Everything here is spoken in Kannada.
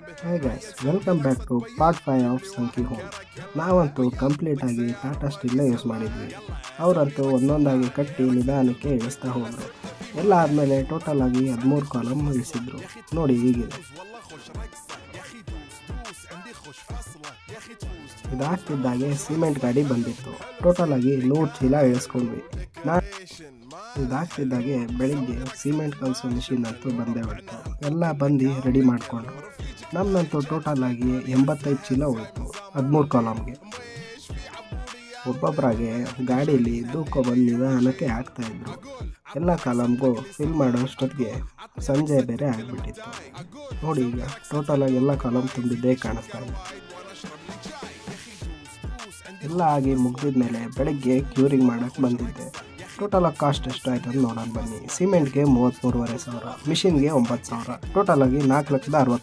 Hi guys, welcome back to part 5 of ಸಂಕಿ ಹೋಮ್. ನಾವಂತೂ ಕಂಪ್ಲೀಟ್ ಆಗಿ ಟಾಟಾ ಸ್ಟೀಲ್ನ ಯೂಸ್ ಮಾಡಿದ್ವಿ. ಅವರಂತೂ ಒಂದೊಂದಾಗಿ ಕಟ್ಟಿ ನಿಧಾನಕ್ಕೆ ಇಳಿಸ್ತಾ ಹೋದರು. ಎಲ್ಲ ಆದಮೇಲೆ ಟೋಟಲ್ ಆಗಿ 13 ಕಾಲಮ್ ಇಳಿಸಿದ್ರು. ನೋಡಿ ಹೀಗಿದೆ. ಇದಾಗ್ತಿದ್ದಾಗೆ ಸಿಮೆಂಟ್ ಗಾಡಿ ಬಂದಿತ್ತು. ಟೋಟಲ್ ಆಗಿ 100 ಚೀಲ ಇಳಿಸ್ಕೊಂಡ್ವಿ. ಇದಾಗ್ತಿದ್ದಾಗೆ ಬೆಳಿಗ್ಗೆ ಸಿಮೆಂಟ್ ಕಲಸೋ ಮಿಷಿನ್ ಅಂತೂ ಬಂದೇ ಬಿಡ್ತು. ಎಲ್ಲ ಬಂದು ರೆಡಿ ಮಾಡಿಕೊಂಡು ನಮ್ಮಂತೂ ಟೋಟಲ್ ಆಗಿ 85 ಚೀಲ ಹೋಯಿತು 13 ಕಾಲಮ್ಗೆ. ಒಬ್ಬೊಬ್ಬರಾಗೆ ಗಾಡೀಲಿ ಬಂದು ನಿಧಾನಕ್ಕೆ ಹಾಕ್ತಾಯಿದ್ರು. ಎಲ್ಲ ಕಾಲಮ್ಗೂ ಫಿಲ್ ಮಾಡೋಷ್ಟೊತ್ತಿಗೆ ಸಂಜೆ ಬೇರೆ ಆಗಿಬಿಟ್ಟಿತ್ತು. ನೋಡಿ ಈಗ ಟೋಟಲ್ ಆಗಿ ಎಲ್ಲ ಕಾಲಮ್ ತುಂಬಿದ್ದೇ ಕಾಣಿಸ್ತಾ ಇದೆ. ಎಲ್ಲ ಆಗಿ ಮುಗಿದ್ಮೇಲೆ ಬೆಳಗ್ಗೆ ಕ್ಯೂರಿಂಗ್ ಮಾಡೋಕ್ಕೆ ಬಂದಿದ್ದೆ. ಟೋಟಲ್ ಆಗಿ ಕಾಸ್ಟ್ ಎಷ್ಟು ಆಯ್ತು ಅಂತ ನೋಡೋಣ ಬನ್ನಿ. ಸಿಮೆಂಟ್ಗೆ 33,500, ಮಿಷಿನ್ಗೆ 9,000, ಟೋಟಲ್ ಆಗಿ 4,65,000